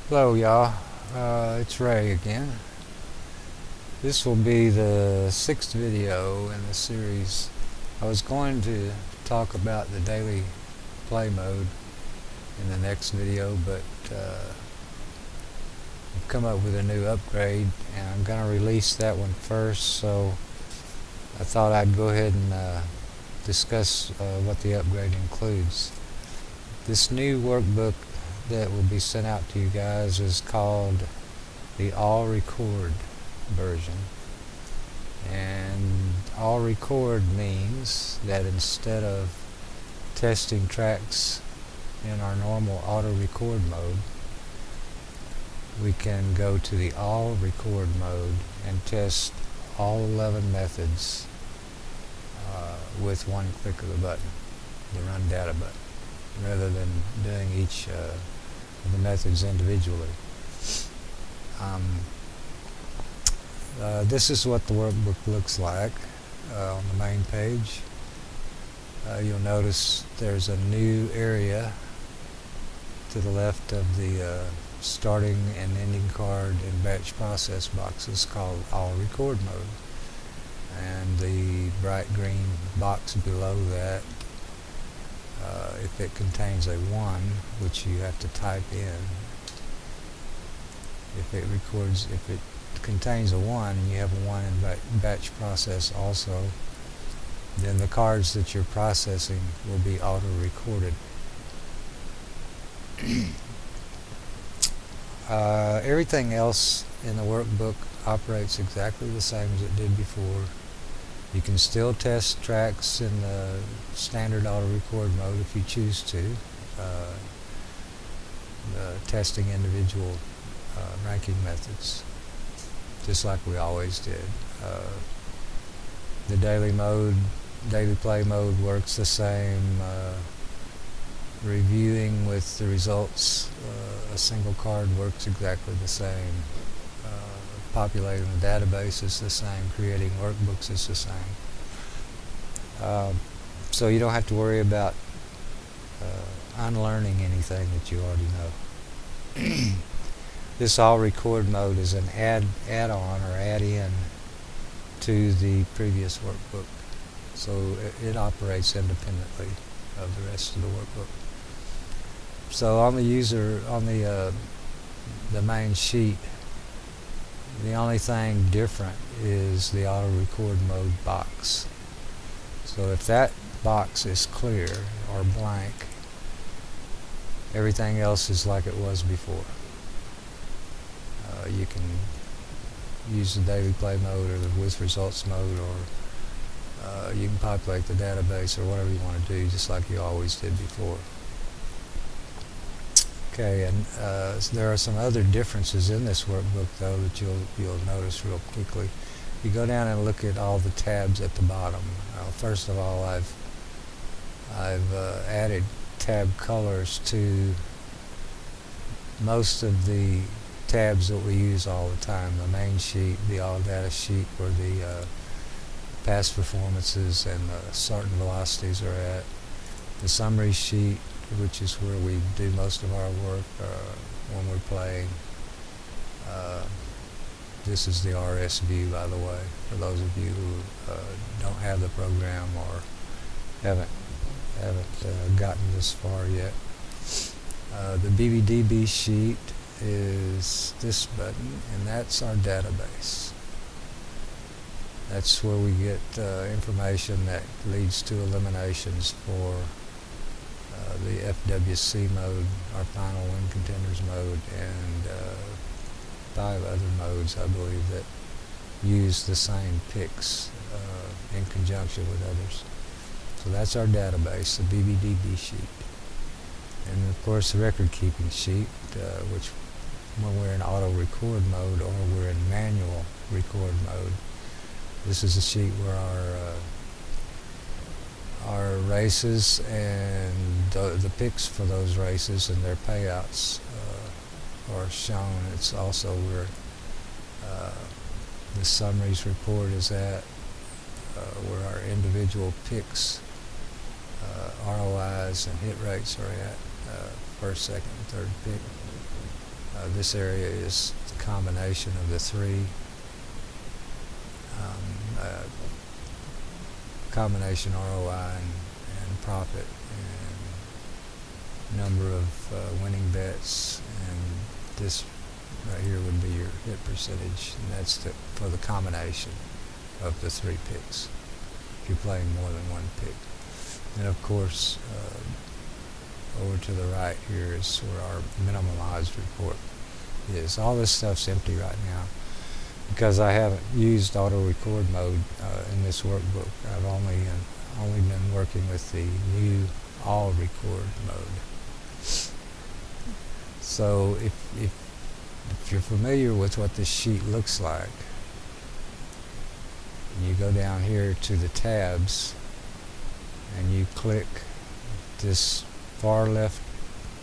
Hello y'all, it's Ray again. This will be the 6th video in the series. I was going to talk about the daily play mode in the next video, but I've come up with a new upgrade and I'm going to release that one first, so I thought I'd go ahead and discuss what the upgrade includes. This new workbook that will be sent out to you guys is called the All Record version, and All Record means that instead of testing tracks in our normal auto record mode, we can go to the All Record mode and test all 11 methods with one click of the button, the Run Data button, rather than doing each of the methods individually. This is what the workbook looks like on the main page. You'll notice there's a new area to the left of the starting and ending card and batch process boxes called All Record Mode, and the bright green box below that, if it contains a 1, which you have to type in, if it contains a 1 and you have a 1 in batch process also, then the cards that you're processing will be auto recorded. Everything else in the workbook operates exactly the same as it did before. You can still test tracks in the standard auto record mode if you choose to, testing individual ranking methods, just like we always did. The daily play mode works the same. Reviewing with the results, a single card works exactly the same. Populating the database is the same. Creating workbooks is the same. So you don't have to worry about unlearning anything that you already know. This All Record mode is an add-on or add-in to the previous workbook, so it operates independently of the rest of the workbook. So on the main sheet, the only thing different is the auto record mode box. So if that box is clear or blank, everything else is like it was before. You can use the daily play mode or the with results mode, or you can populate the database or whatever you want to do, just like you always did before. Okay, and there are some other differences in this workbook though that you'll notice real quickly. You go down and look at all the tabs at the bottom. First of all, I've added tab colors to most of the tabs that we use all the time. The main sheet, the all data sheet, where the past performances and the certain velocities are at. The summary sheet, which is where we do most of our work when we're playing. This is the RS view, by the way, for those of you who don't have the program or haven't gotten this far yet. The BBDB sheet is this button, and that's our database. That's where we get information that leads to eliminations for the FWC mode, our final win contenders mode, and 5 other modes, I believe, that use the same picks in conjunction with others. So that's our database, the BBDB sheet. And of course the record keeping sheet, which when we're in auto record mode or we're in manual record mode, this is a sheet where our races and the picks for those races and their payouts are shown. It's also where the summaries report is at, where our individual picks, ROIs and hit rates are at, first, second, and third pick. This area is the combination of the three, combination ROI and profit, and number of winning bets, and this right here would be your hit percentage, and that's for the combination of the three picks, if you're playing more than one pick. And of course, over to the right here is where our minimalized report is. All this stuff's empty right now because I haven't used auto record mode in this workbook. I've only been working with the new all record mode. So if you're familiar with what this sheet looks like, you go down here to the tabs and you click this far left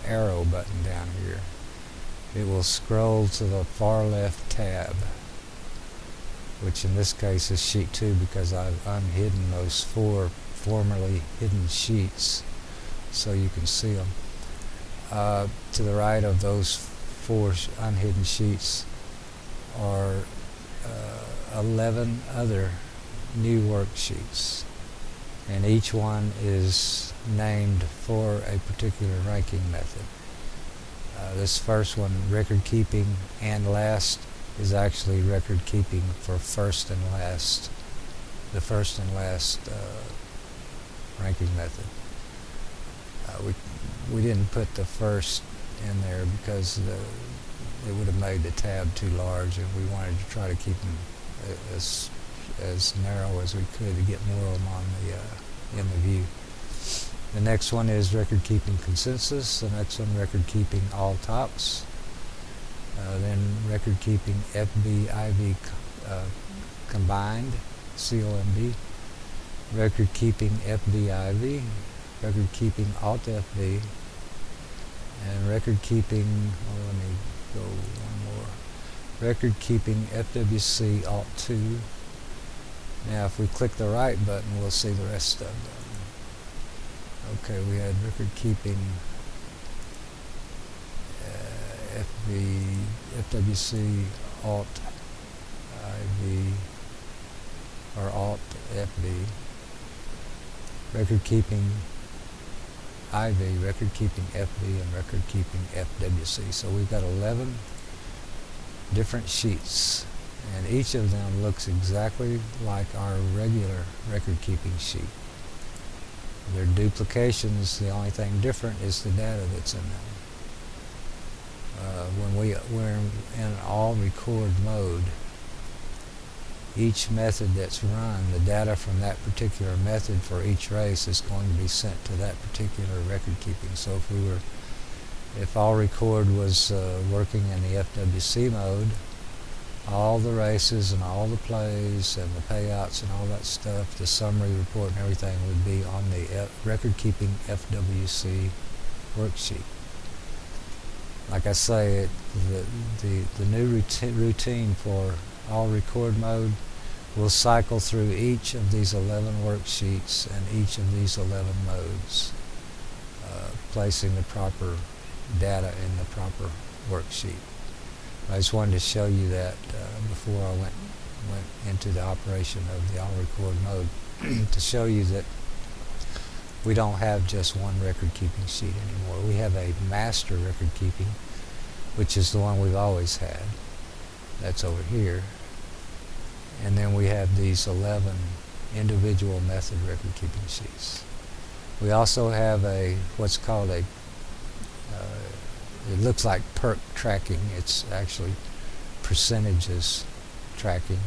arrow button down here. It will scroll to the far left tab, which in this case is sheet 2 because I've unhidden those 4 formerly hidden sheets so you can see them. To the right of those 4 unhidden sheets are 11 other new worksheets, and each one is named for a particular ranking method. This first one, record keeping and last, is actually record keeping for first and last, the first and last ranking method. We didn't put the first in there because it would have made the tab too large, and we wanted to try to keep them as narrow as we could to get more of them on in the view. The next one is record keeping consensus. The next one, record keeping all tops. Then record keeping FBIV combined, COMB. Record keeping FBIV. Record keeping Alt FB. And record keeping, let me go one more. Record keeping FWC Alt 2. Now if we click the right button, we'll see the rest of them. Okay, we had record keeping FWC Alt IV or Alt FB, record keeping IV, record keeping FB, and record keeping FWC. So we've got 11 different sheets, and each of them looks exactly like our regular record keeping sheet. They're duplications. The only thing different is the data that's in them. When we're in all record mode, each method that's run, the data from that particular method for each race is going to be sent to that particular record keeping. So if all record was working in the FWC mode, all the races and all the plays and the payouts and all that stuff, the summary report and everything would be on the record keeping FWC worksheet. Like I say, the new routine for all record mode will cycle through each of these 11 worksheets and each of these 11 modes, placing the proper data in the proper worksheet. I just wanted to show you that before I went into the operation of the all record mode to show you that we don't have just one record keeping sheet anymore. We have a master record keeping, which is the one we've always had. That's over here. And then we have these 11 individual method record keeping sheets. We also have what's called it looks like perk tracking. It's actually percentages tracking.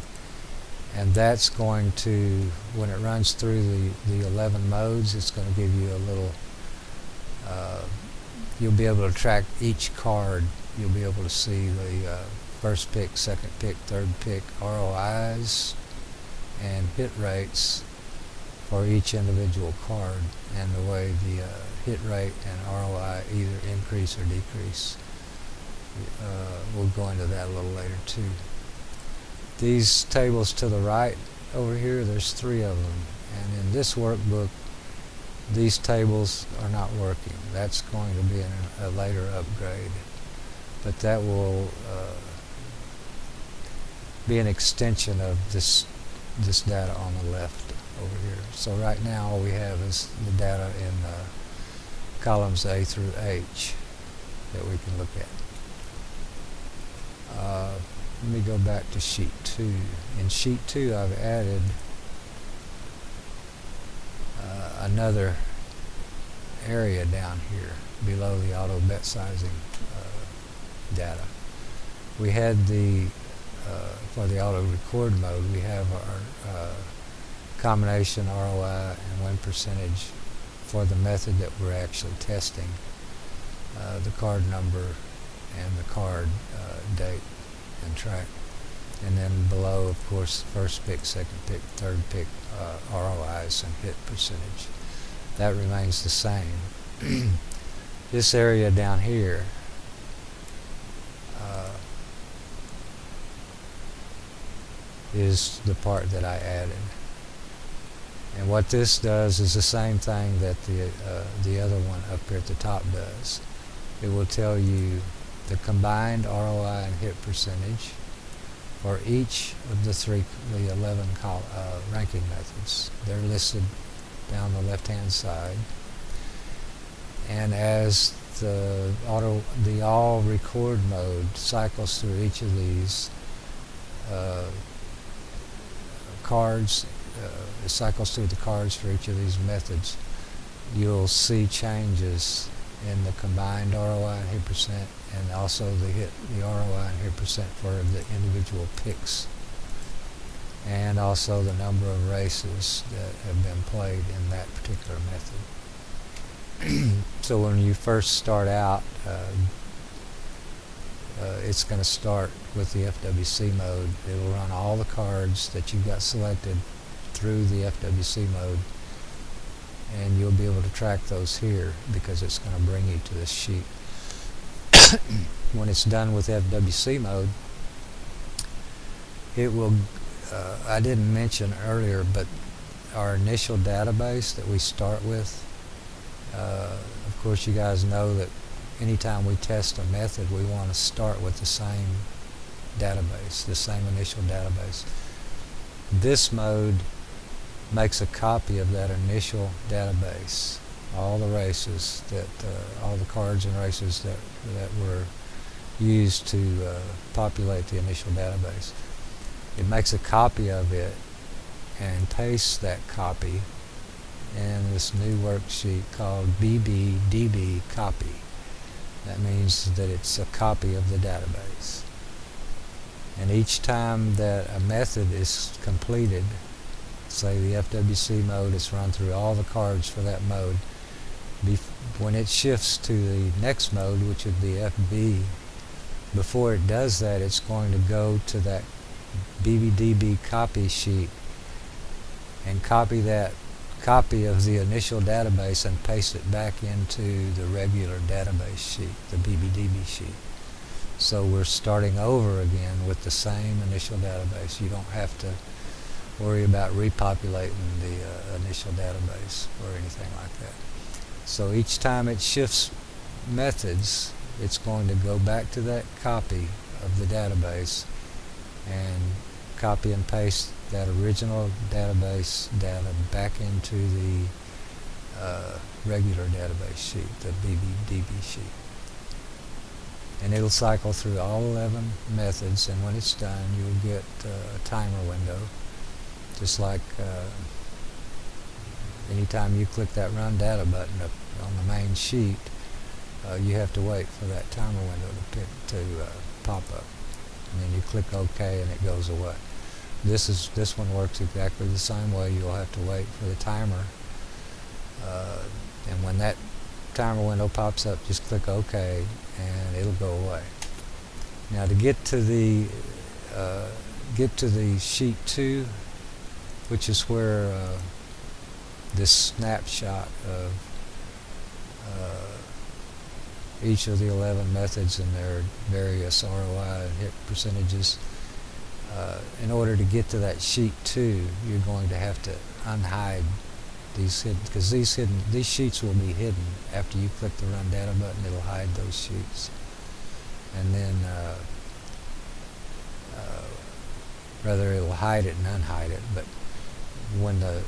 And that's going to, when it runs through the 11 modes, it's going to give you a little, you'll be able to track each card. You'll be able to see the first pick, second pick, third pick, ROIs, and hit rates for each individual card, and the way the hit rate and ROI either increase or decrease. We'll go into that a little later too. These tables to the right over here, there's 3 of them, and in this workbook these tables are not working. That's going to be a later upgrade. but that will be an extension of this data on the left over here. So right now all we have is the data in columns A through H that we can look at. Let me go back to sheet 2. In sheet 2 I've added another area down here below the auto bet sizing data. We had for the auto record mode, we have our combination ROI and win percentage for the method that we're actually testing, the card number and the card date and track. And then below, of course, first pick, second pick, third pick, ROIs and hit percentage. That remains the same. This area down here is the part that I added. And what this does is the same thing that the other one up here at the top does. It will tell you the combined ROI and hit percentage for each of the 11 ranking methods. They're listed down the left-hand side. And as the all record mode cycles through each of these cards, it cycles through the cards for each of these methods, you'll see changes in the combined ROI and hit percent, and also the ROI and hit percent for the individual picks, and also the number of races that have been played in that particular method. So when you first start out, it's going to start with the FWC mode. It will run all the cards that you've got selected through the FWC mode, and you'll be able to track those here because it's going to bring you to this sheet. When it's done with FWC mode, it will, I didn't mention earlier, but our initial database that we start with, of course you guys know that anytime we test a method, we want to start with the same database, the same initial database. This mode makes a copy of that initial database, all the races all the cards and races that were used to populate the initial database. It makes a copy of it and pastes that copy in this new worksheet called BBDB copy. That means that it's a copy of the database. And each time that a method is completed, say the FWC mode is run through all the cards for that mode, when it shifts to the next mode, which would be FB, before it does that, it's going to go to that BBDB copy sheet and copy that copy of the initial database and paste it back into the regular database sheet, the BBDB sheet. So we're starting over again with the same initial database. You don't have to worry about repopulating the initial database or anything like that. So each time it shifts methods, it's going to go back to that copy of the database and copy and paste that original database data back into the regular database sheet, the BBDB sheet. And it'll cycle through all 11 methods, and when it's done, you'll get a timer window. Just like anytime you click that Run Data button up on the main sheet, you have to wait for that timer window to pop up. And then you click OK and it goes away. This one works exactly the same way. You'll have to wait for the timer, and when that timer window pops up, just click OK and it'll go away. Now to get to the sheet 2, which is where this snapshot of each of the 11 methods and their various ROI and hit percentages. In order to get to that sheet 2, you're going to have to unhide these hidden, because these sheets will be hidden. After you click the Run Data button, it'll hide those sheets. and then rather it'll hide it and unhide it. But when the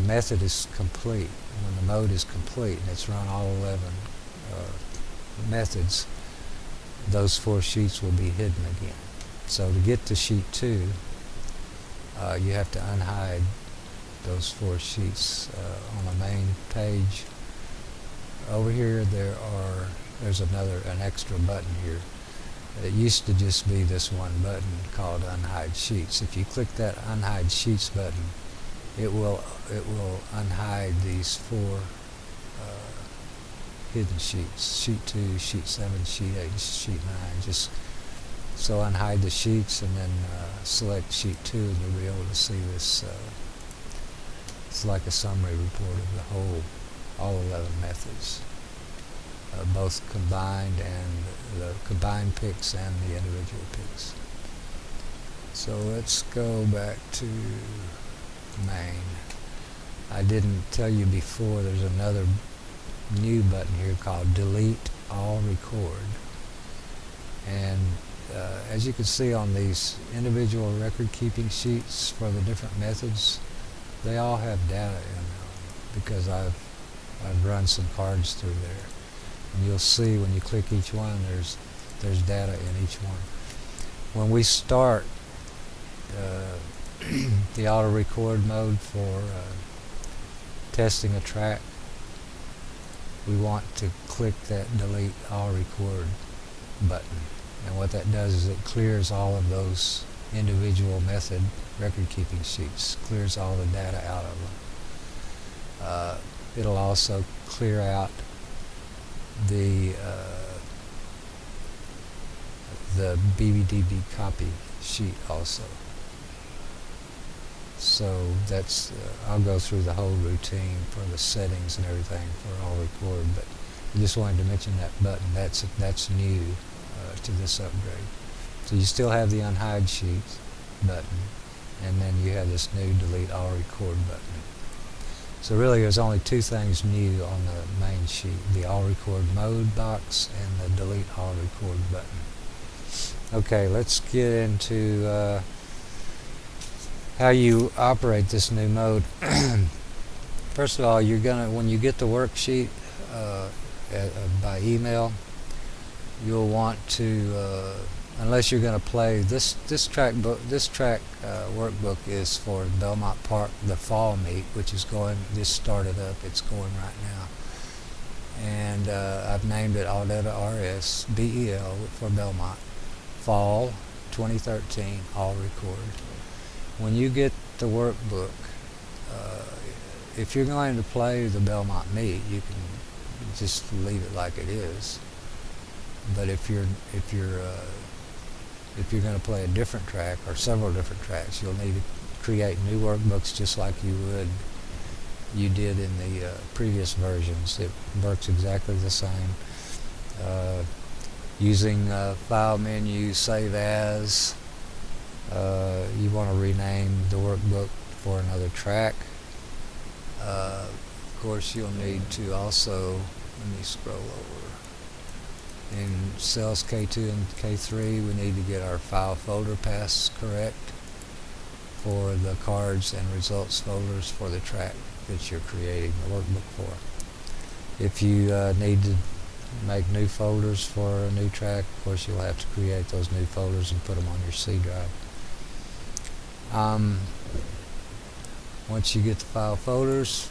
method is complete, when the mode is complete and it's run all 11 methods, those 4 sheets will be hidden again. So to get to sheet 2, you have to unhide those 4 sheets on the main page. Over here there's an extra button here. It used to just be this one button called Unhide Sheets. If you click that Unhide Sheets button, it will unhide these 4 hidden sheets: sheet 2, sheet 7, sheet 8, sheet 9. Just so unhide the sheets and then select sheet 2, and you'll be able to see this. It's like a summary report of all 11 methods, both combined and the combined picks and the individual picks. So let's go back to main. I didn't tell you before, there's another new button here called Delete All Record. And as you can see on these individual record keeping sheets for the different methods, they all have data in them because I've run some cards through there. And you'll see when you click each one, there's data in each one. When we start the auto record mode for testing a track, we want to click that Delete All Record button. And what that does is it clears all of those individual method record keeping sheets, clears all the data out of them. It'll also clear out the BBDB copy sheet also. So that's I'll go through the whole routine for the settings and everything for all record, but I just wanted to mention that button. That's new to this upgrade. So you still have the Unhide Sheets button, and then you have this new Delete All Record button. So really there's only 2 things new on the main sheet: the All Record Mode box and the Delete All Record button. Okay, let's get into how you operate this new mode. First of all, when you get the worksheet by email, you'll want to, unless you're going to play this track workbook is for Belmont Park, the fall meet, which is just started up. It's going right now, and I've named it Audetta RS BEL for Belmont Fall 2013 All Record. When you get the workbook, if you're going to play the Belmont meet, you can just leave it like it is. But if you're going to play a different track or several different tracks, you'll need to create new workbooks just like you did in the previous versions. It works exactly the same. Using file menu, save as. You want to rename the workbook for another track. Of course, you'll need to also, let me scroll over. In cells K2 and K3, we need to get our file folder paths correct for the cards and results folders for the track that you're creating the workbook for. If you need to make new folders for a new track, of course you'll have to create those new folders and put them on your C drive. Once you get the file folders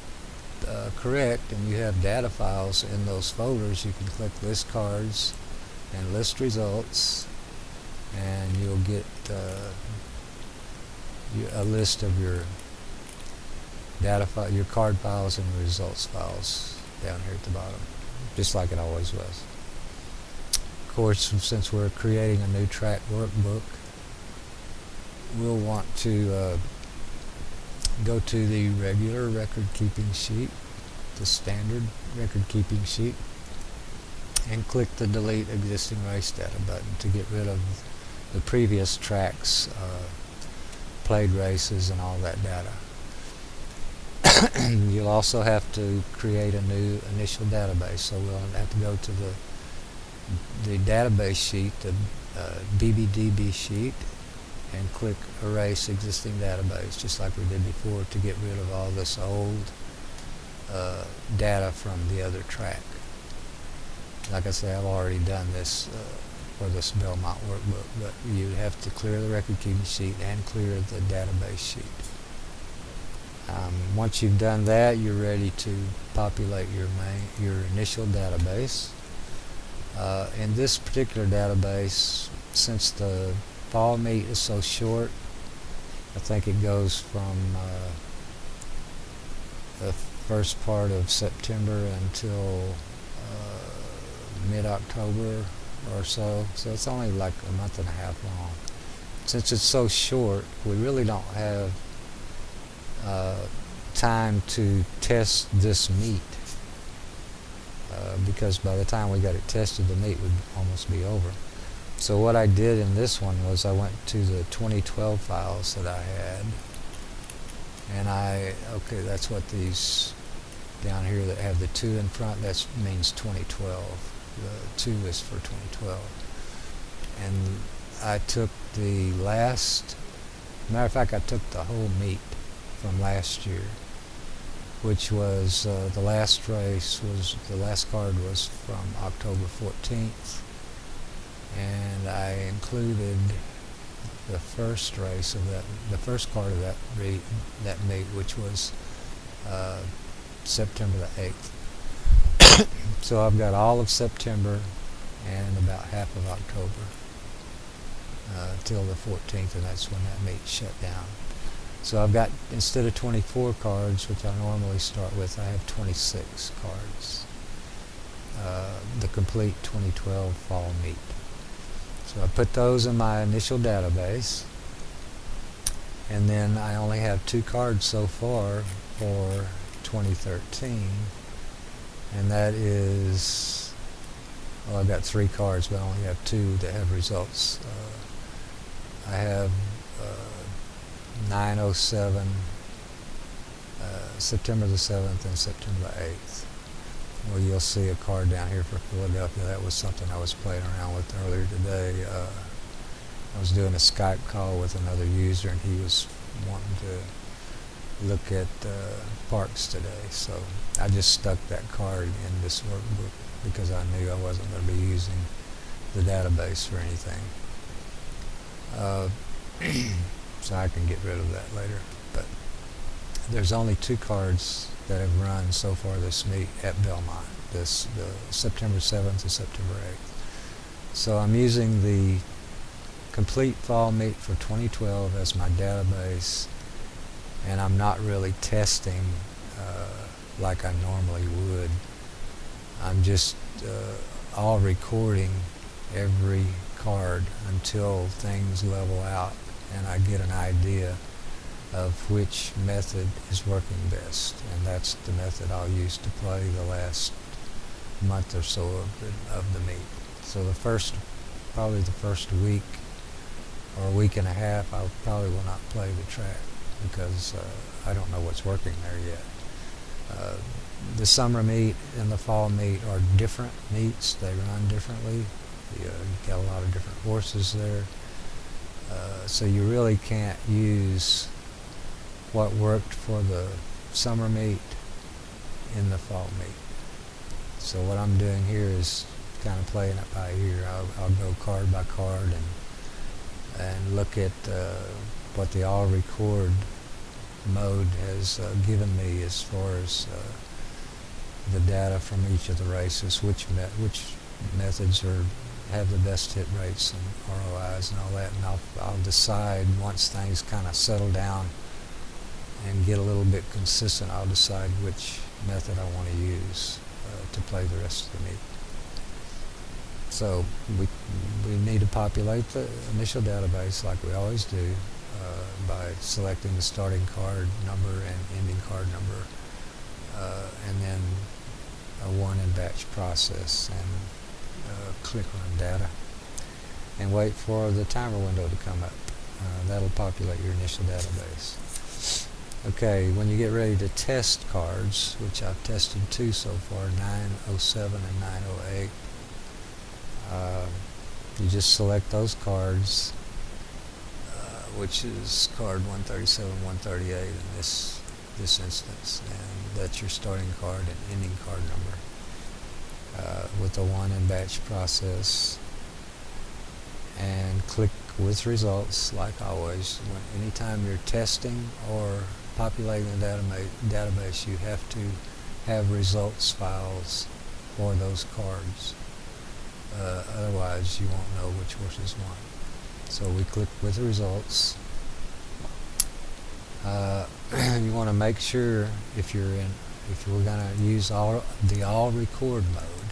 correct and you have data files in those folders, you can click List Cards and List Results, and you'll get a list of your your card files and results files down here at the bottom, just like it always was. Of course, since we're creating a new track workbook, we'll want to go to the regular record keeping sheet, the standard record keeping sheet, and click the Delete Existing Race Data button to get rid of the previous tracks, played races and all that data. You'll also have to create a new initial database, so we'll have to go to the the database sheet, the BBDB sheet, and click Erase Existing Database, just like we did before, to get rid of all this old data from the other track. Like I say, I've already done this for this Belmont workbook, but you have to clear the record keeping sheet and clear the database sheet. Once you've done that, you're ready to populate your initial database. In this particular database, since the fall meet is so short, I think it goes from the first part of September until mid-October or so. So it's only like a month and a half long. Since it's so short, we really don't have time to test this meet, because by the time we got it tested, the meet would almost be over. So what I did in this one was I went to the 2012 files that I had, and okay, that's what these down here that have the 2 in front, that means 2012. The 2 is for 2012. And I took the last, matter of fact, I took the whole meet from last year, which was the last race was, the last card was from October 14th, and I included the first race of that, the first card of that meet, which was September the 8th. So I've got all of September and about half of October till the 14th, and that's when that meet shut down. So I've got, instead of 24 cards, which I normally start with, I have 26 cards. The complete 2012 fall meet. So I put those in my initial database, and then I only have 2 cards so far for 2013, and that is, well, I've got 3 cards, but I only have 2 that have results. I have 9/07, September the 7th, and September the 8th. Well, you'll see a card down here for Philadelphia. That was something I was playing around with earlier today. I was doing a Skype call with another user, and he was wanting to look at parks today. So I just stuck that card in this workbook because I knew I wasn't going to be using the database for anything. So I can get rid of that later. But there's only 2 cards that have run so far this meet at Belmont, the September 7th and September 8th. So I'm using the complete fall meet for 2012 as my database, and I'm not really testing like I normally would. I'm just all recording every card until things level out and I get an idea of which method is working best, and that's the method I'll use to play the last month or so of the meet. So probably the first week or a week and a half, I probably will not play the track because I don't know what's working there yet. The summer meet and the fall meet are different meets. They run differently. You got a lot of different horses there. So you really can't use what worked for the summer meet in the fall meet. So what I'm doing here is kind of playing it by ear. I'll go card by card and look at what the all record mode has given me as far as the data from each of the races, which methods have the best hit rates and ROIs and all that, and I'll decide once things kind of settle down and get a little bit consistent, I'll decide which method I want to use to play the rest of the meet. So we need to populate the initial database like we always do by selecting the starting card number and ending card number, and then a 1 in batch process, and click on data and wait for the timer window to come up. That'll populate your initial database. Okay, when you get ready to test cards, which I've tested 2 so far, 9/07 and 9/08, You just select those cards, which is card 137, 138 in this instance, and that's your starting card and ending card number, with the 1 in batch process, and click with results. Like always, anytime you're testing or populating the database, you have to have results files for those cards. Otherwise you won't know which is one. So we click with results. You want to make sure if we're going to use the all record mode,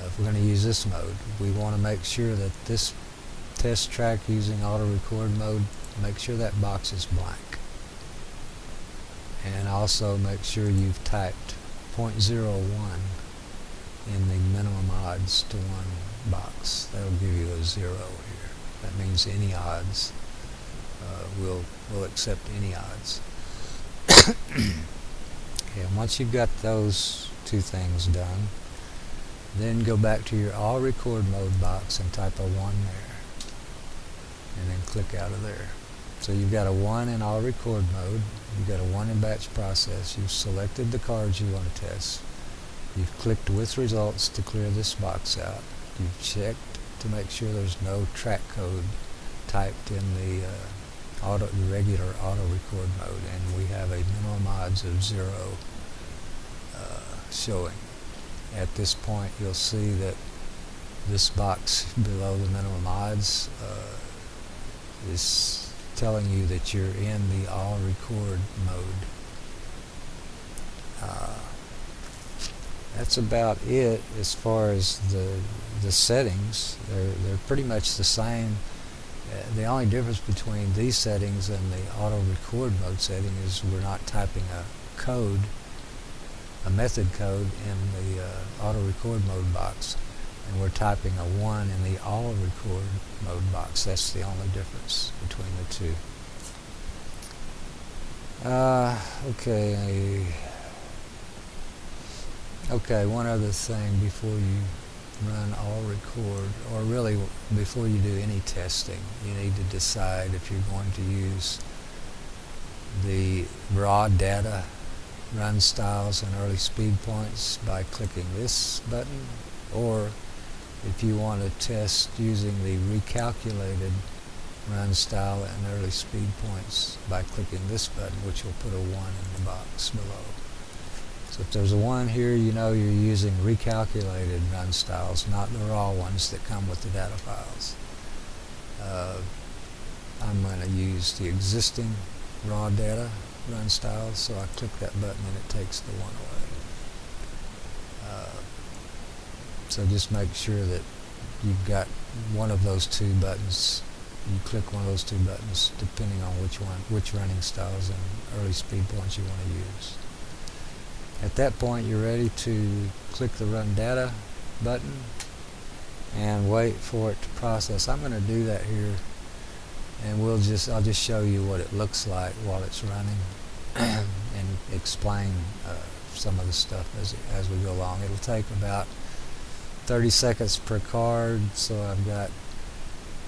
if we're going to use this mode, we want to make sure that this test track using auto record mode, make sure that box is blank. And also make sure you've typed 0.01 in the minimum odds to 1 box. That'll give you a 0 here. That means any odds. We'll accept any odds. Okay, and once you've got those two things done, then go back to your all record mode box and type a 1 there, and then click out of there. So you've got a 1 in all record mode, you've got a 1 in batch process, you've selected the cards you want to test, you've clicked with results to clear this box out, you've checked to make sure there's no track code typed in the regular auto record mode, and we have a minimum odds of 0 showing. At this point you'll see that this box below the minimum odds is telling you that you're in the all record mode. That's about it as far as the settings. They're pretty much the same. The only difference between these settings and the auto record mode setting is we're not typing a method code in the auto record mode box, and we're typing a 1 in the all record mode box. That's the only difference between the two. Okay, one other thing before you run all record, or really before you do any testing, you need to decide if you're going to use the raw data run styles and early speed points by clicking this button, or if you want to test using the recalculated run style and early speed points by clicking this button, which will put a 1 in the box below. So if there's a 1 here, you know you're using recalculated run styles, not the raw ones that come with the data files. I'm going to use the existing raw data run styles, so I click that button and it takes the 1 away. So just make sure that you've got one of those two buttons. You click one of those two buttons depending on which running styles and early speed points you want to use. At that point you're ready to click the Run Data button and wait for it to process. I'm going to do that here, and I'll just show you what it looks like while it's running and explain some of the stuff as we go along. It'll take about 30 seconds per card, so I've got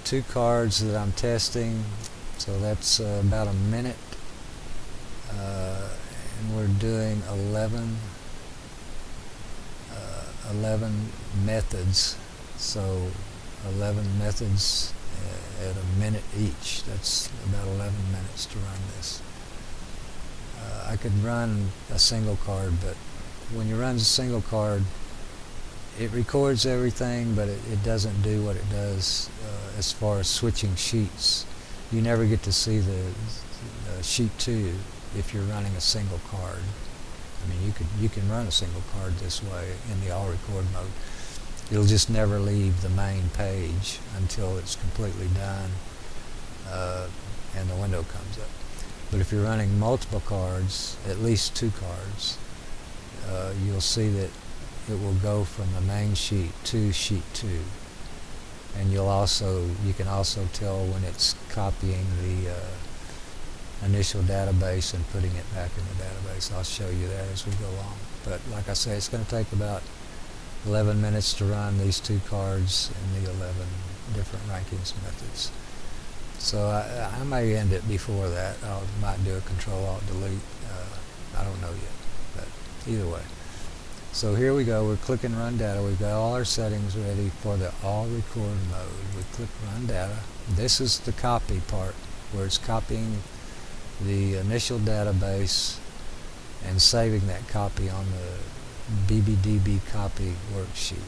2 cards that I'm testing, so that's about a minute, and we're doing 11 methods, so 11 methods at a minute each. That's about 11 minutes to run this. I could run a single card, but when you run a single card, it records everything, but it doesn't do what it does as far as switching sheets. You never get to see the sheet 2 if you're running a single card. I mean, you can run a single card this way in the all record mode. It'll just never leave the main page until it's completely done and the window comes up. But if you're running multiple cards, at least 2 cards, you'll see that it will go from the main sheet to sheet 2, and you can also tell when it's copying the initial database and putting it back in the database. I'll show you that as we go along. But like I say, it's going to take about 11 minutes to run these 2 cards in the 11 different rankings methods. So I may end it before that. I might do a Control-Alt-Delete. I don't know yet, but either way. So here we go. We're clicking Run Data. We've got all our settings ready for the All Record mode. We click Run Data. This is the copy part, where it's copying the initial database and saving that copy on the BBDB copy worksheet.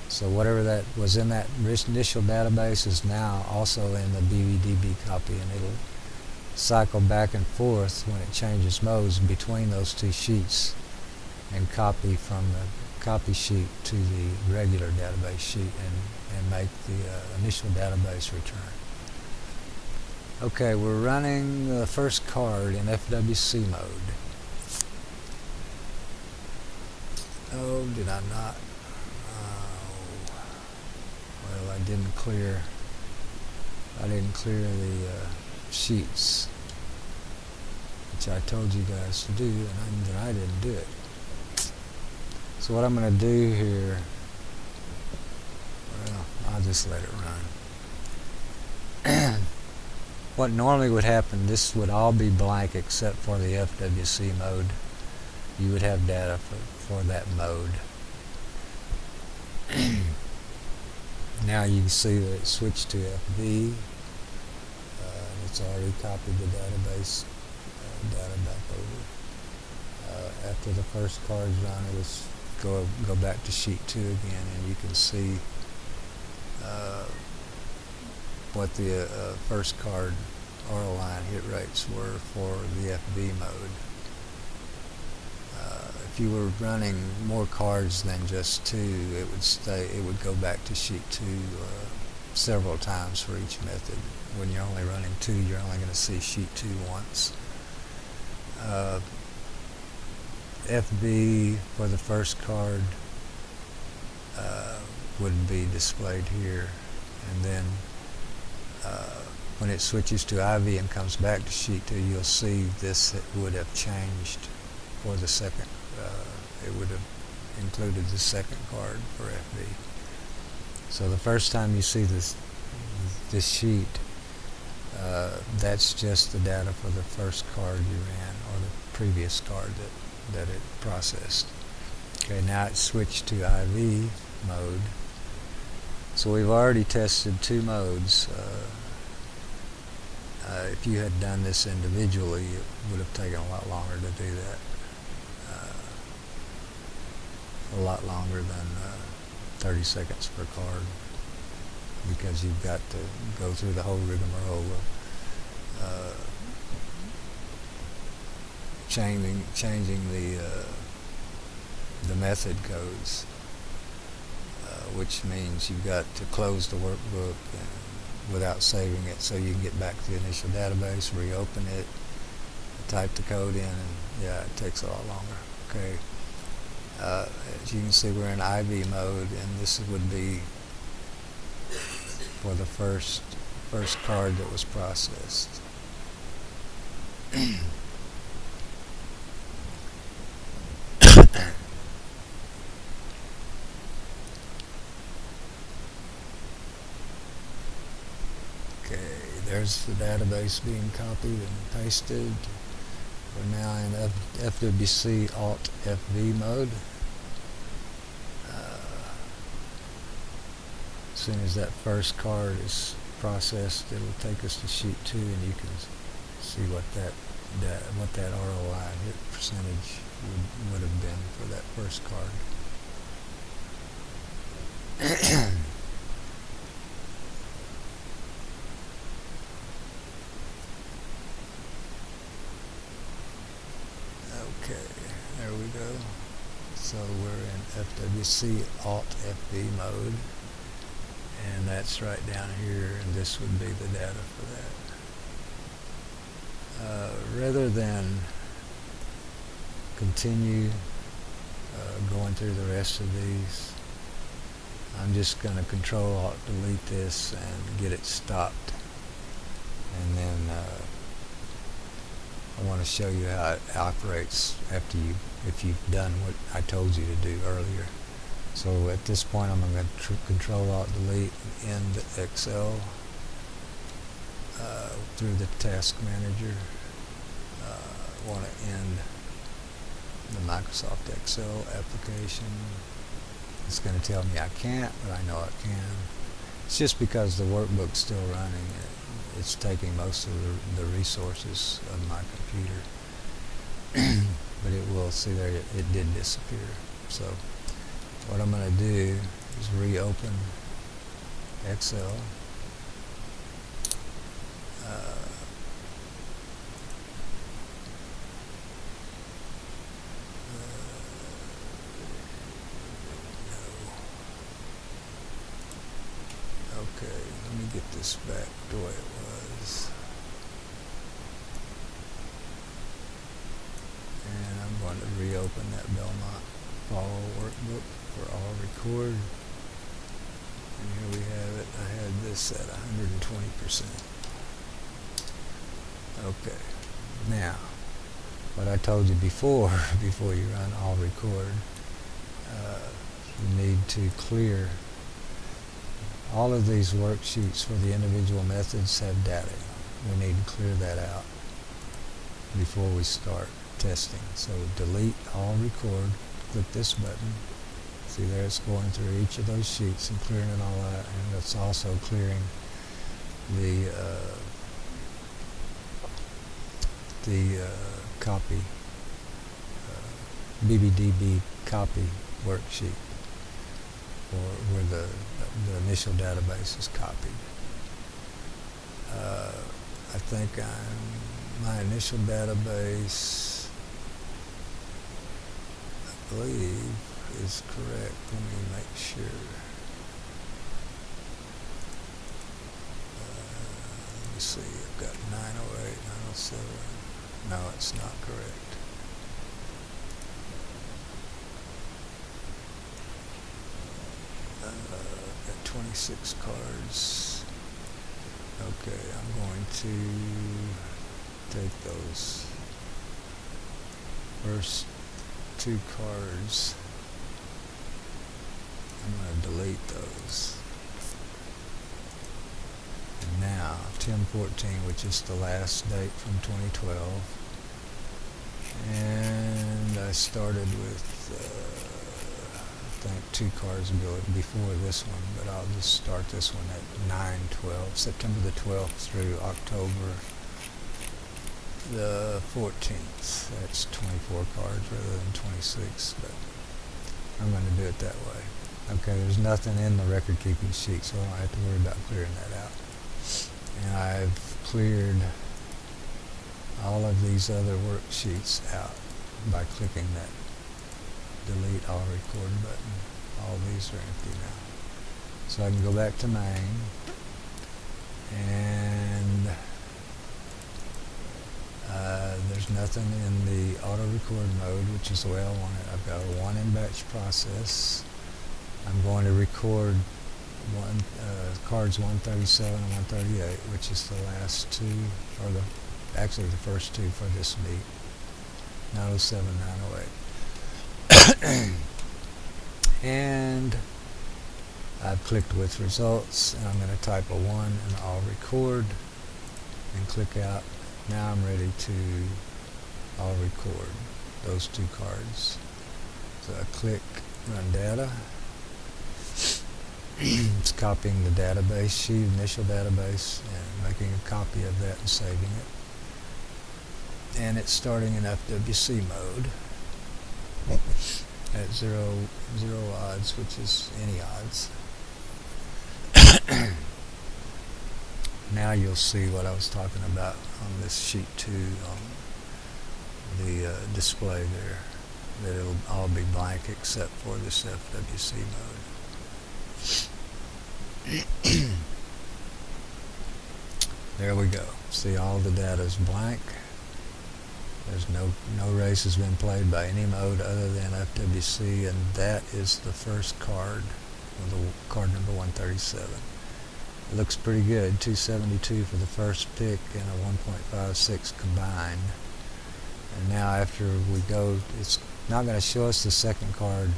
So whatever that was in that initial database is now also in the BBDB copy, and it'll cycle back and forth when it changes modes between those 2 sheets and copy from the copy sheet to the regular database sheet and make the initial database return. Okay, we're running the first card in FWC mode. Oh, did I not? Well, I didn't clear the sheets, which I told you guys to do, and then I didn't do it. So what I'm going to do here, well, I'll just let it run. What normally would happen, this would all be blank except for the FWC mode. You would have data for that mode. Now you can see that it switched to FB. It's already copied the database data back over. After the first card's run, it'll go back to sheet 2 again, and you can see what the first card RO line hit rates were for the FB mode. If you were running more cards than just 2, it would go back to sheet 2 several times for each method. When you're only running 2, you're only going to see sheet 2 once. FB for the first card would be displayed here, and then when it switches to IV and comes back to sheet 2, you'll see this would have changed for the second. It would have included the second card for FB. So the first time you see this sheet, that's just the data for the first card you ran, or the previous card that it processed. Okay, now it's switched to IV mode. So we've already tested 2 modes. If you had done this individually, it would have taken a lot longer to do that. A lot longer than 30 seconds per card, because you've got to go through the whole rigmarole of changing the method codes, which means you've got to close the workbook without saving it, so you can get back to the initial database, reopen it, type the code in, and yeah, it takes a lot longer. Okay. As you can see, we're in IV mode, and this would be for the first card that was processed. Okay, there's the database being copied and pasted. We're now in FWC Alt FB mode. As soon as that first card is processed, it'll take us to sheet 2, and you can see what that ROI hit percentage would have been for that first card. Okay, there we go. So we're in FWC Alt FB mode, and that's right down here, and this would be the data for that. Rather than continue going through the rest of these, I'm just going to Control-Alt-Delete this and get it stopped, and then I want to show you how it operates if you've done what I told you to do earlier. So at this point I'm going to Control Alt Delete and end Excel through the Task Manager. Want to end the Microsoft Excel application. It's going to tell me I can't, but I know I can. It's just because the workbook's still running. It's taking most of the resources of my computer. But it will, see there, it did disappear. So what I'm going to do is reopen Excel. Okay, let me get this back the way it was. And I'm going to reopen that Belmont Fall workbook for all record. And here we have it. I had this at 120%. Okay, now, what I told you before you run all record, you need to clear. All of these worksheets for the individual methods have data. We need to clear that out before we start testing. So delete all record, click this button. See there, it's going through each of those sheets and clearing it all out, and it's also clearing the copy, BBDB copy worksheet, or where the initial database is copied. I think my initial database, I believe, is correct. Let me make sure. Let me see, I've got 908, 907. No, it's not correct. Got 26 cards. Okay, I'm going to take those first 2 cards. I'm going to delete those. And now, 10/14, which is the last date from 2012. And I started with I think 2 cards before this one, but I'll just start this one at 9/12, September the 12th through October the 14th. That's 24 cards rather than 26, but I'm going to do it that way. Okay, there's nothing in the record keeping sheet, so I don't have to worry about clearing that out. And I've cleared all of these other worksheets out by clicking that delete all record button. All these are empty now. So I can go back to main, and there's nothing in the auto record mode, which is the way I want it. I've got a 1 in batch process. I'm going to record cards 137 and 138, which is the last 2, or actually the first 2 for this meet. 907, 908. And I've clicked with results, and I'm going to type a 1 and I'll record and click out. Now I'm ready to all record those 2 cards. So I click run data. It's copying the database sheet, initial database, and making a copy of that and saving it. And it's starting in FWC mode at zero odds, which is any odds. Now you'll see what I was talking about on this sheet 2 on the display there, that it'll all be blank except for this FWC mode. There we go. See, all the data is blank. There's no race has been played by any mode other than FWC, and that is the first card, or the card number 137. It looks pretty good, 272 for the first pick and a 1.56 combined. And now after we go, it's not going to show us the second card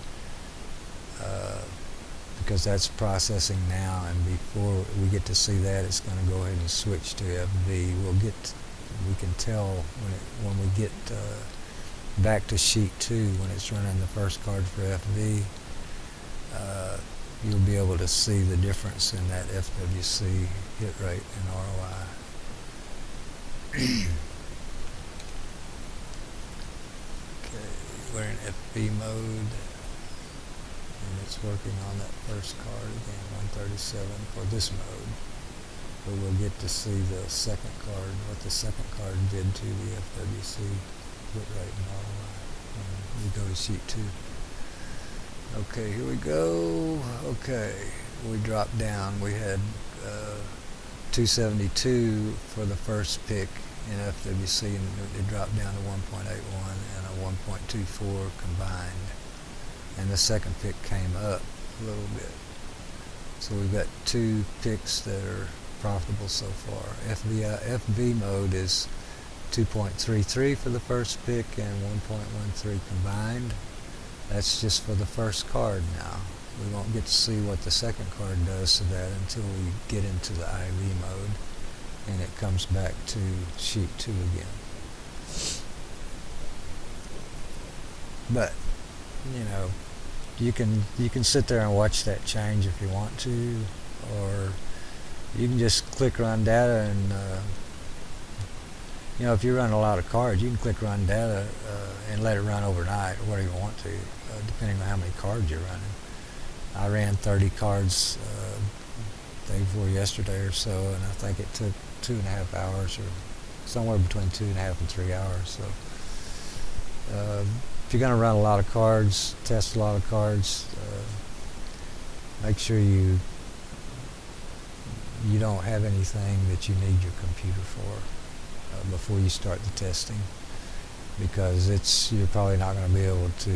because that's processing now, and before we get to see that, it's going to go ahead and switch to FV. We can tell when we get back to sheet 2, when it's running the first card for FV, you'll be able to see the difference in that FWC hit rate and ROI. Okay, we're in FB mode, and it's working on that first card again, 137 for this mode. But we'll get to see the second card, what the second card did to the FWC hit rate and ROI when we go to sheet 2. Okay, here we go. Okay, we dropped down. We had 272 for the first pick in FWC, and it dropped down to 1.81 and a 1.24 combined. And the second pick came up a little bit. So we've got 2 picks that are profitable so far. FV mode is 2.33 for the first pick and 1.13 combined. That's just for the first card now. We won't get to see what the second card does to that until we get into the IV mode and it comes back to sheet 2 again. But, you know, you can sit there and watch that change if you want to, or you can just click run data and you know, if you run a lot of cards, you can click run data and let it run overnight or whatever you want to, depending on how many cards you're running. I ran 30 cards day before yesterday or so, and I think it took 2.5 hours, or somewhere between 2.5 and 3 hours. So if you're going to run a lot of cards, test a lot of cards, make sure you don't have anything that you need your computer for before you start the testing, because you're probably not going to be able to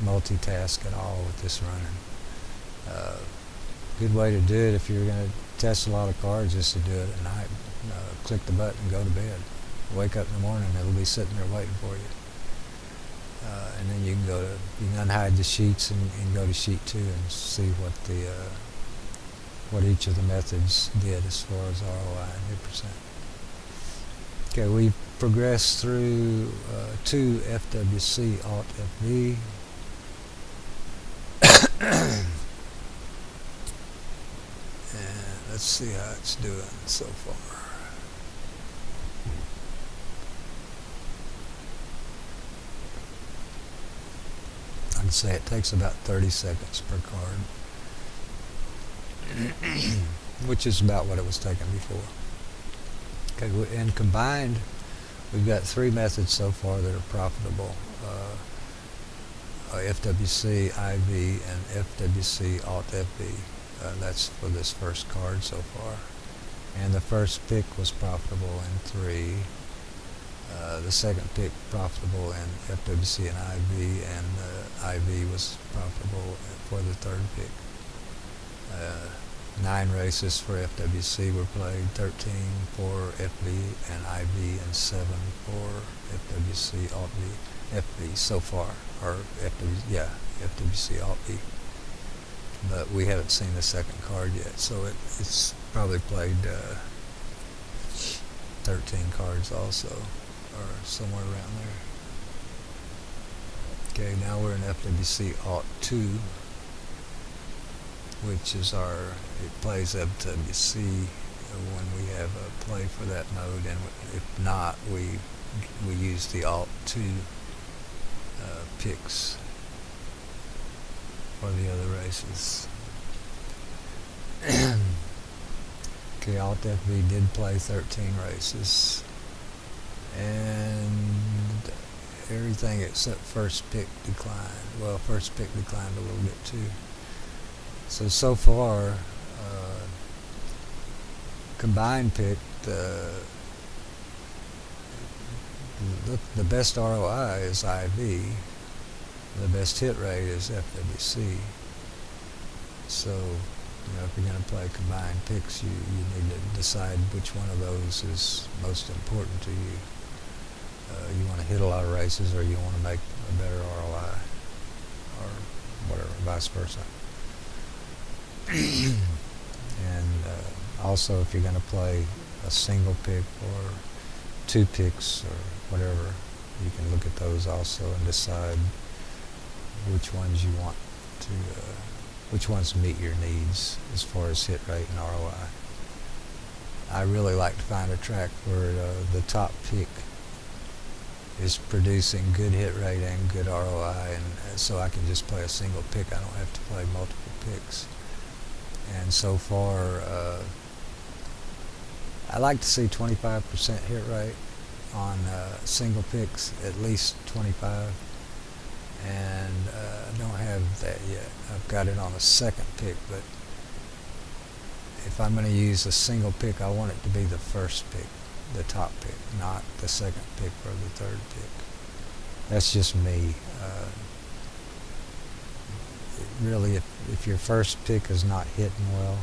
multitask at all with this running. Good way to do it if you're going to test a lot of cards is to do it at night. Click the button and go to bed. Wake up in the morning, it'll be sitting there waiting for you. And then you can unhide the sheets and go to sheet 2 and see what each of the methods did as far as ROI and hit percent. Okay, we've progressed through 2 FWC Alt FB. And let's see how it's doing so far. I can say it takes about 30 seconds per card, which is about what it was taking before. Okay, and combined, we've got 3 methods so far that are profitable. FWC, IV, and FWC Alt FB. That's for this first card so far. And the first pick was profitable in 3. The second pick profitable in FWC and IV, and IV was profitable for the third pick. 9 races for FWC were played, 13 for FB and IV, and 7 for FWC Alt FB so far, or FWC Alt B. But we haven't seen the second card yet, so it's probably played 13 cards also, or somewhere around there. Okay, now we're in FWC Alt 2, which is it plays FWC when we have a play for that mode, and if not, we use the Alt 2 picks for the other races. Okay, Alt FB did play 13 races, and everything except first pick declined. Well, first pick declined a little bit too. So far, combined pick, the best ROI is IV. The best hit rate is FWC. So, if you're going to play combined picks, you need to decide which one of those is most important to you. You want to hit a lot of races, or you want to make a better ROI, or whatever. vice versa. And also, if you're going to play a single pick or two picks or whatever, you can look at those also and decide which ones you want to, which ones meet your needs as far as hit rate and ROI. I really like to find a track where the top pick is producing good hit rate and good ROI, and so I can just play a single pick. I don't have to play multiple picks. And so far, I like to see 25% hit rate on single picks, at least 25, and I don't have that yet. I've got it on a second pick, but if I'm going to use a single pick, I want it to be the first pick, the top pick, not the second pick or the third pick. That's just me. Really, if your first pick is not hitting well,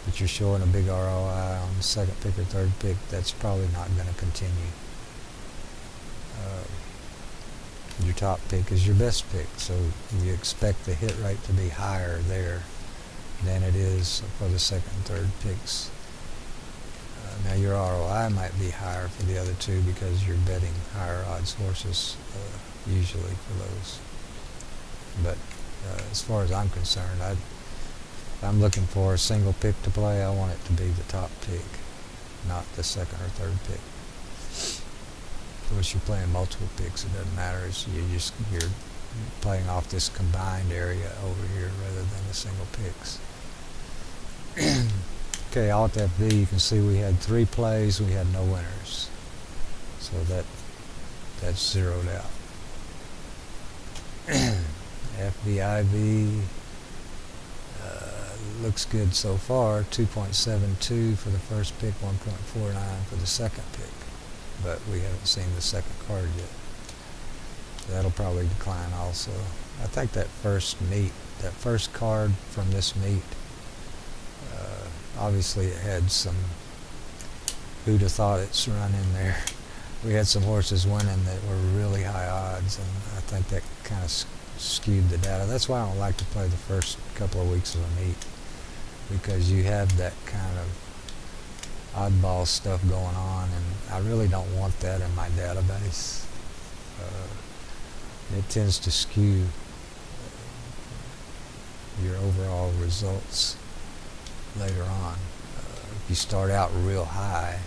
but you're showing a big ROI on the second pick or third pick, that's probably not going to continue. Your top pick is your best pick, so you expect the hit rate to be higher there than it is for the second and third picks. Now your ROI might be higher for the other two because you're betting higher odds horses usually for those. But as far as I'm concerned, if I'm looking for a single pick to play, I want it to be the top pick, not the second or third pick. Of course, you're playing multiple picks, it doesn't matter. You're playing off this combined area over here rather than the single picks. Okay, Alt FB, you can see we had 3 plays, we had no winners. So that's zeroed out. FBIV looks good so far, 2.72 for the first pick, 1.49 for the second pick. But we haven't seen the second card yet. That'll probably decline also. I think that first card from this meet, obviously it had some, who'd have thought it's run in there. We had some horses winning that were really high odds, and I think that kind of skewed the data. That's why I don't like to play the first couple of weeks of a meet, because you have that kind of oddball stuff going on, and I really don't want that in my database. It tends to skew your overall results later on. If you start out real high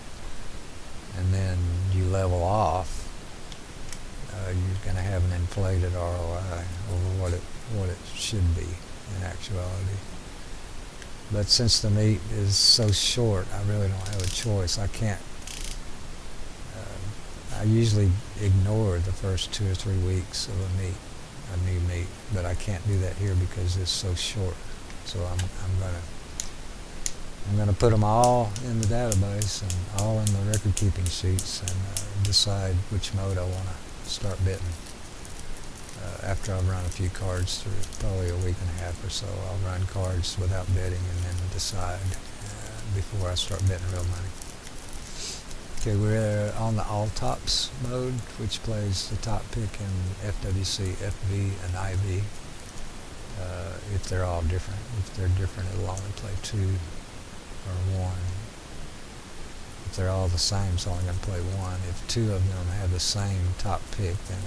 and then you level off, you're going to have an inflated ROI over what it should be in actuality. But since the meet is so short, I really don't have a choice. I can't. I usually ignore the first 2 or 3 weeks of a new meet, but I can't do that here because it's so short. So I'm gonna put them all in the database and all in the record keeping sheets and decide which mode I want to start betting. After I've run a few cards through, probably a week and a half or so, I'll run cards without betting and then decide before I start betting real money. Okay, we're on the Autopsy mode, which plays the top pick in FWC, FB, and IV. If they're all different. If they're different, it'll only play 2 or 1. If they're all the same, it's only going to play 1. If 2 of them have the same top pick, then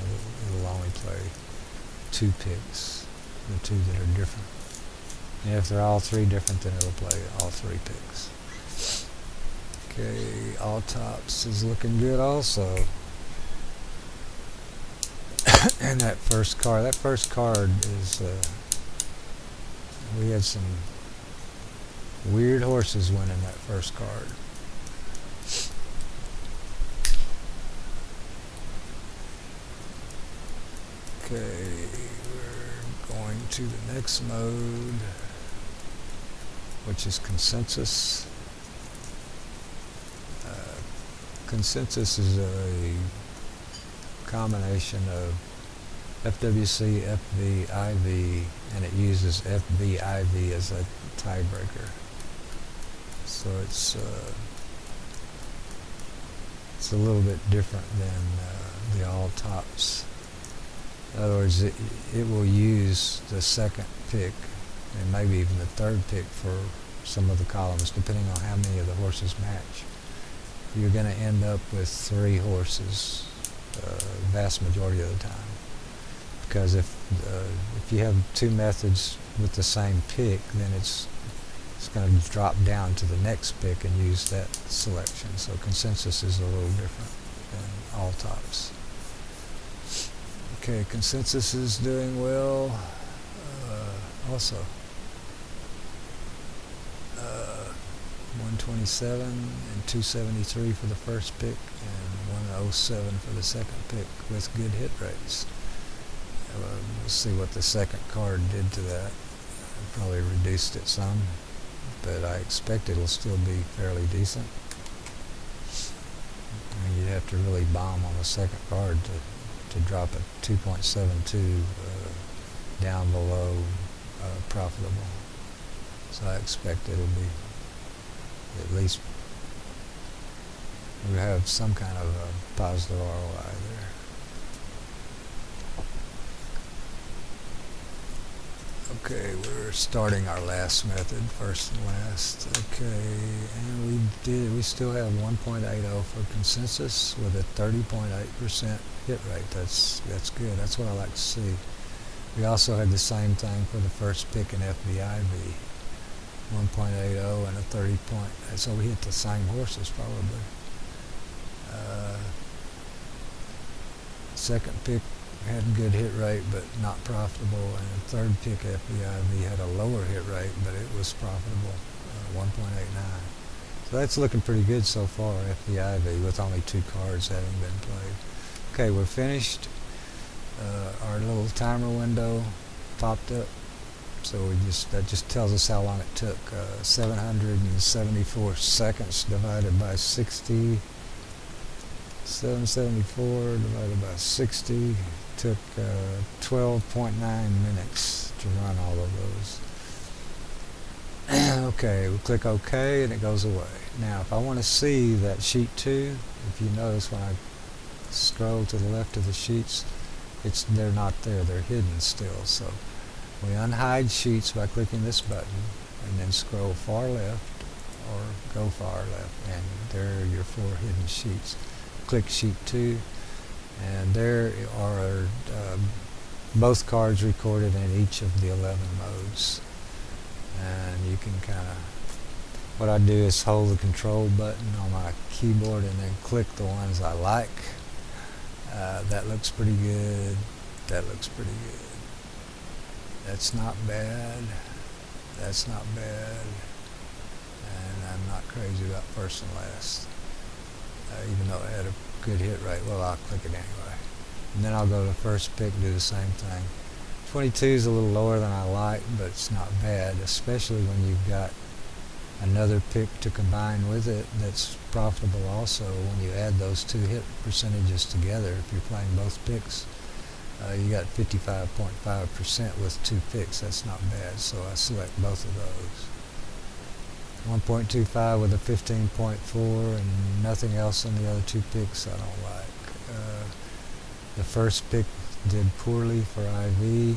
it'll only play 2 picks, the 2 that are different. And if they're all 3 different, then it'll play all 3 picks. Okay, Autopsy is looking good also. And that first card is, we had some weird horses winning that first card. Okay, we're going to the next mode, which is consensus. Consensus is a combination of FWC, FB, IV, and it uses FB, IV as a tiebreaker. So it's a little bit different than the Autopsy In other words, it will use the second pick and maybe even the third pick for some of the columns, depending on how many of the horses match. You're going to end up with 3 horses vast majority of the time, because if you have 2 methods with the same pick, then it's going to drop down to the next pick and use that selection. So consensus is a little different than Autopsy. Okay, consensus is doing well. Also, 127 and 273 for the first pick and 107 for the second pick with good hit rates. We'll see what the second card did to that. Probably reduced it some, but I expect it'll still be fairly decent. I mean, you'd have to really bomb on the second card to drop a 2.72 down below profitable. So I expect it'll be at least we have some kind of a positive ROI there. Okay, we're starting our last method, first and last. Okay, and we still have 1.80 for consensus with a 30.8% hit rate. That's good. That's what I like to see. We also had the same thing for the first pick in FBIV, 1.80 and a 30 point. So we hit the same horses probably. Second pick had a good hit rate but not profitable, and the third pick FBIV had a lower hit rate but it was profitable, 1.89. So that's looking pretty good so far, FBIV, with only 2 cards having been played. Okay, we're finished. Our little timer window popped up, so that just tells us how long it took. 774 seconds divided by 60. 774 divided by 60 took 12.9 minutes to run all of those. Okay, we click OK and it goes away. Now if I want to see that sheet 2, if you notice when I scroll to the left of the sheets, they're not there, they're hidden still. So we unhide sheets by clicking this button and then scroll far left or go far left, and there are your 4 hidden sheets. Click sheet 2 and there are both cards recorded in each of the 11 modes, and you can kind of, what I do is hold the control button on my keyboard and then click the ones I like. That looks pretty good. That looks pretty good. That's not bad. That's not bad. And I'm not crazy about first and last. Even though it had a good hit rate. Well, I'll click it anyway. And then I'll go to the first pick, do the same thing. 22 is a little lower than I like, but it's not bad, especially when you've got another pick to combine with it that's profitable also. When you add those 2 hit percentages together, if you're playing both picks, you got 55.5% with 2 picks. That's not bad, so I select both of those. 1.25 with a 15.4 and nothing else on the other 2 picks I don't like. The first pick did poorly for IV,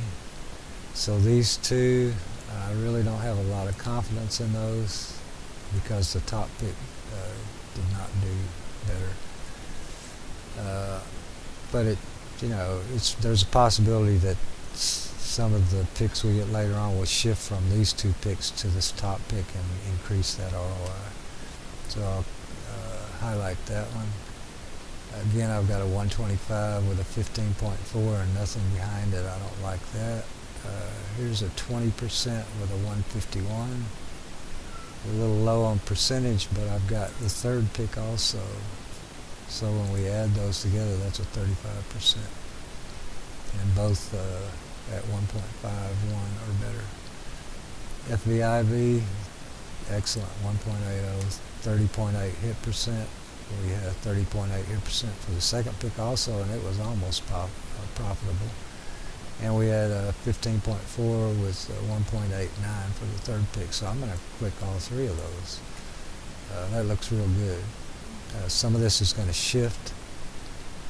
so these 2, I really don't have a lot of confidence in those because the top pick did not do better. But there's a possibility that some of the picks we get later on will shift from these 2 picks to this top pick and increase that ROI. So I'll highlight that one. Again, I've got a 125 with a 15.4 and nothing behind it. I don't like that. Here's a 20% with a 151. A little low on percentage, but I've got the third pick also. So when we add those together, that's a 35%. And both at 1.51 or better. FVIV, excellent, 1.80, 30.8 hit percent. We had 30.8 hit percent for the second pick also, and it was almost profitable. And we had a 15.4 with 1.89 for the third pick. So I'm going to click all 3 of those. That looks real good. Some of this is going to shift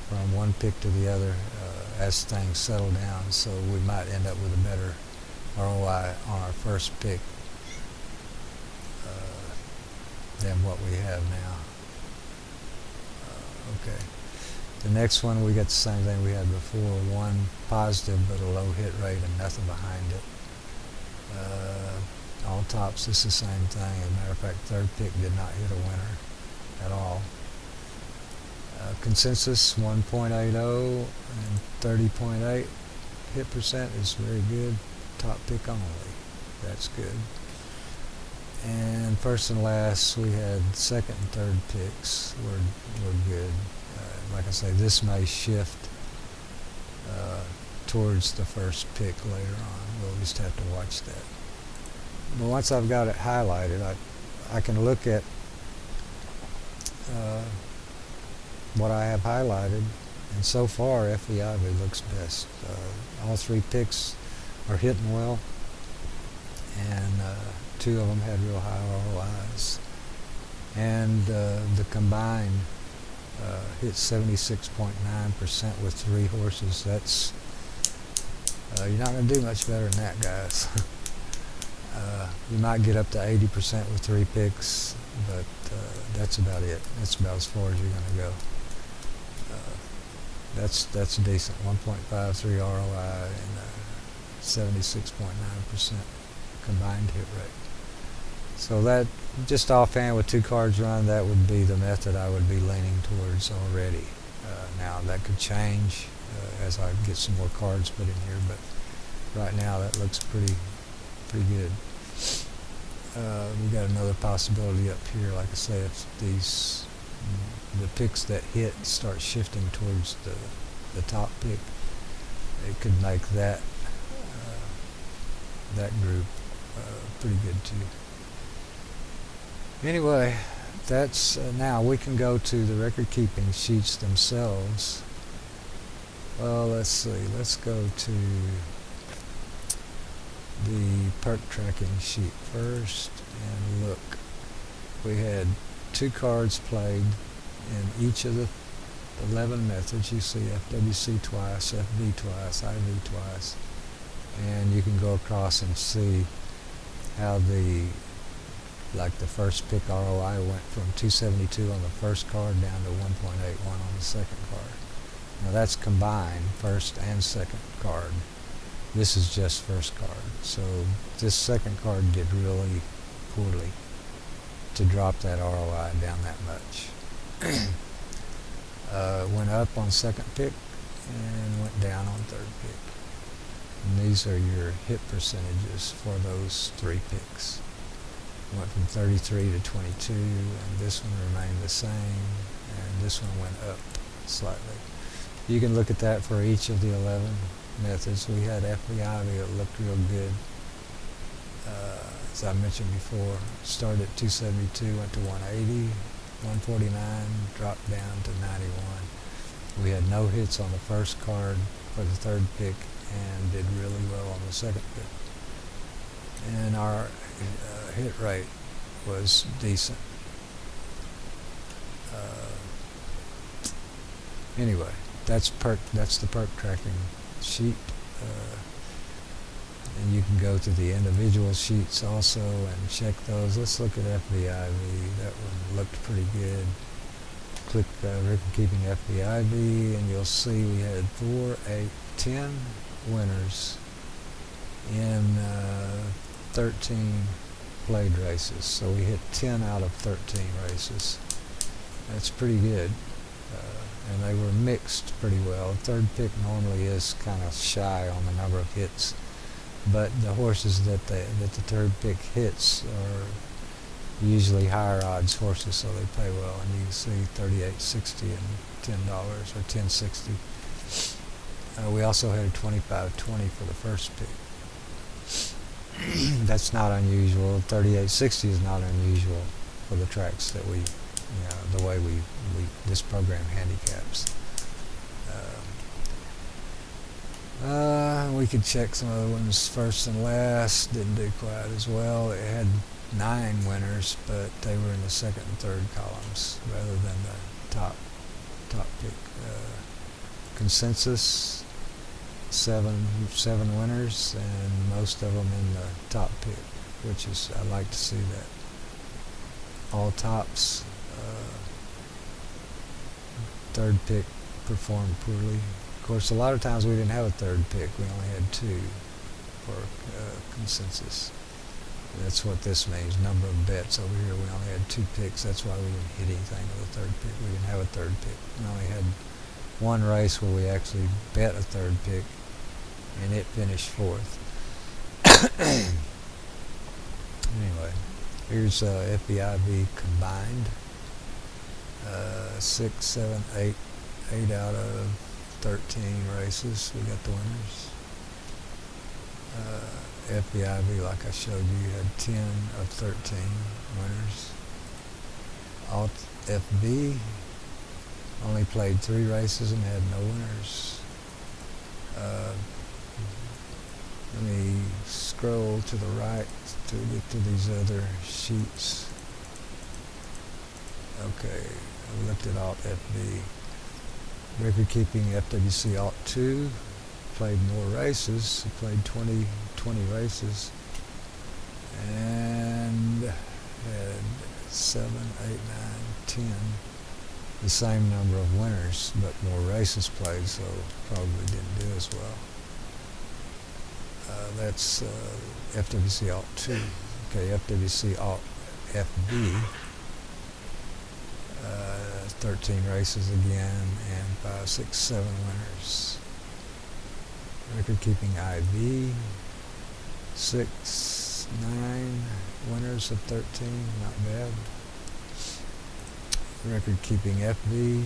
from one pick to the other as things settle down, so we might end up with a better ROI on our first pick than what we have now. Okay. The next one, we got the same thing we had before, one positive but a low hit rate and nothing behind it. Autopsy is the same thing. As a matter of fact, third pick did not hit a winner at all. Consensus 1.80 and 30.8 hit percent is very good. Top pick only, that's good. And first and last, we had second and third picks were good. Like I say, this may shift towards the first pick later on. We'll just have to watch that. But once I've got it highlighted, I can look at what I have highlighted, and so far FWC looks best. All three picks are hitting well, and two of them had real high ROIs. And the combined hit 76.9% with three horses. That's you're not going to do much better than that, guys. You might get up to 80% with three picks, but that's about it. That's about as far as you're going to go. That's decent. 1.53 ROI and 76.9% combined hit rate. So that, just offhand with two cards run, that would be the method I would be leaning towards already. Now that could change as I get some more cards put in here, but right now that looks pretty good. We got another possibility up here. Like I say, if the picks that hit start shifting towards the top pick, it could make that group pretty good too. Anyway, that's now we can go to the record keeping sheets themselves. Well, let's see. Let's go to the perk tracking sheet first and look. We had two cards played in each of the 11 methods. You see FWC twice, FB twice, IV twice, and you can go across and see how the first pick ROI went from 272 on the first card down to 1.81 on the second card. Now that's combined first and second card. This is just first card. So this second card did really poorly to drop that ROI down that much. Went up on second pick and went down on third pick. And these are your hit percentages for those three picks. Went from 33 to 22, and this one remained the same, and this one went up slightly. You can look at that for each of the 11 methods. We had FWC that looked real good. As I mentioned before, started at 272, went to 180, 149, dropped down to 91. We had no hits on the first card for the third pick and did really well on the second pick. And our hit rate was decent. Anyway, that's the perk tracking sheet. And you can go to the individual sheets also and check those. Let's look at FWC. That one looked pretty good. Click record keeping FWC and you'll see we had 4, 8, 10 winners in 13 played races. So we hit 10 out of 13 races. That's pretty good. And they were mixed pretty well. Third pick normally is kind of shy on the number of hits, but the horses that the third pick hits are usually higher odds horses, so they pay well. And you can see $38.60 and $10 or $10.60. We also had a $25.20 for the first pick. That's not unusual. $38.60 is not unusual for the tracks that we, the way this program handicaps. We could check some other ones. First and last didn't do quite as well. It had 9 winners, but they were in the second and third columns rather than the top pick. Consensus seven winners, and most of them in the top pick, which is, I like to see that. All tops, third pick performed poorly. Of course, a lot of times we didn't have a third pick. We only had two for consensus. That's what this means, number of bets. Over here we only had two picks. That's why we didn't hit anything with a third pick. We didn't have a third pick. We only had one race where we actually bet a third pick, and it finished fourth. Anyway, here's FBIV combined. 6, 7, 8 out of 13 races. We got the winners. FBIV, like I showed you, had 10 of 13 winners. Alt FB only played 3 races and had no winners. Let me scroll to the right to get to these other sheets. Okay, I looked at Alt FB. Record keeping FWC Alt 2 played more races. He played 20 races and had 7, 8, 9, 10. The same number of winners, but more races played, so probably didn't do as well. That's FWC Alt 2. Okay, FWC Alt FB. 13 races again, and 5, 6, 7 winners. Record keeping IV. 6, 9 winners of 13, not bad. Record keeping FB, we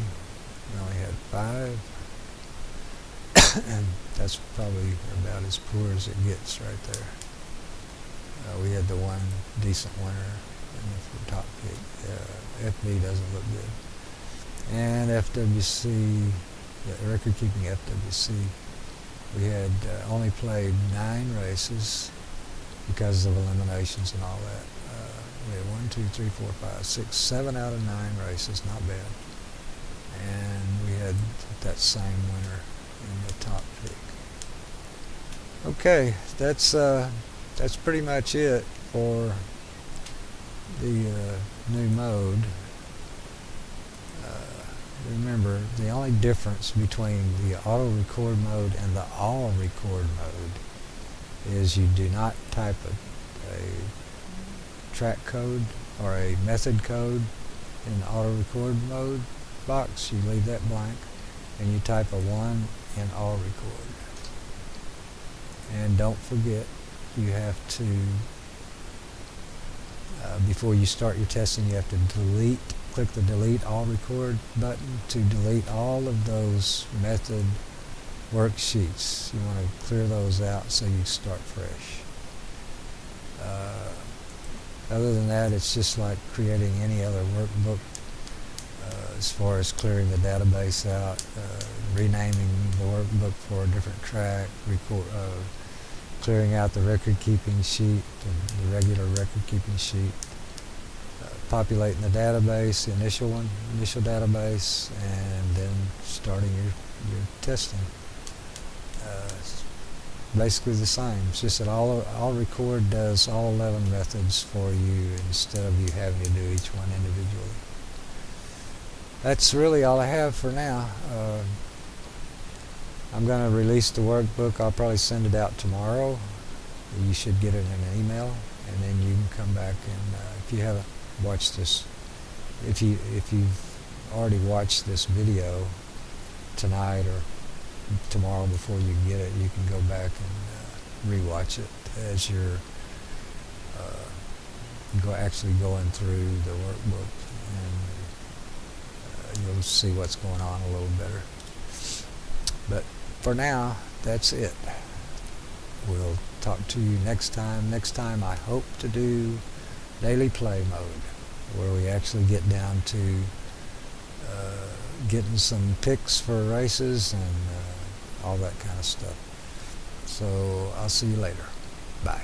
only had 5. And that's probably about as poor as it gets right there. We had the one decent winner in the top pick. FB doesn't look good. And FWC, the record keeping FWC, we had only played 9 races because of eliminations and all that. We had 1, 2, 3, 4, 5, 6, 7 out of 9 races, not bad. And we had that same winner in the top pick. Okay, that's pretty much it for the new mode. Remember, the only difference between the auto record mode and the all record mode is you do not type a track code or a method code in the auto record mode box. You leave that blank and you type a 1 in all record. And don't forget, you have to, before you start your testing, you have to click the delete all record button to delete all of those method worksheets. You want to clear those out so you start fresh. Other than that, it's just like creating any other workbook as far as clearing the database out, renaming the workbook for a different track, clearing out the record keeping sheet, the regular record keeping sheet, populating the database, the initial database, and then starting your testing. It's basically the same. It's just that all record does all 11 methods for you instead of you having to do each one individually. That's really all I have for now. I'm going to release the workbook. I'll probably send it out tomorrow. You should get it in an email, and then you can come back and if you haven't watched this, if you've already watched this video tonight or tomorrow before you get it, you can go back and rewatch it as you're actually going through the workbook, and you'll see what's going on a little better. But for now, that's it. We'll talk to you next time. Next time I hope to do daily play mode, where we actually get down to getting some picks for races and all that kind of stuff. So I'll see you later. Bye.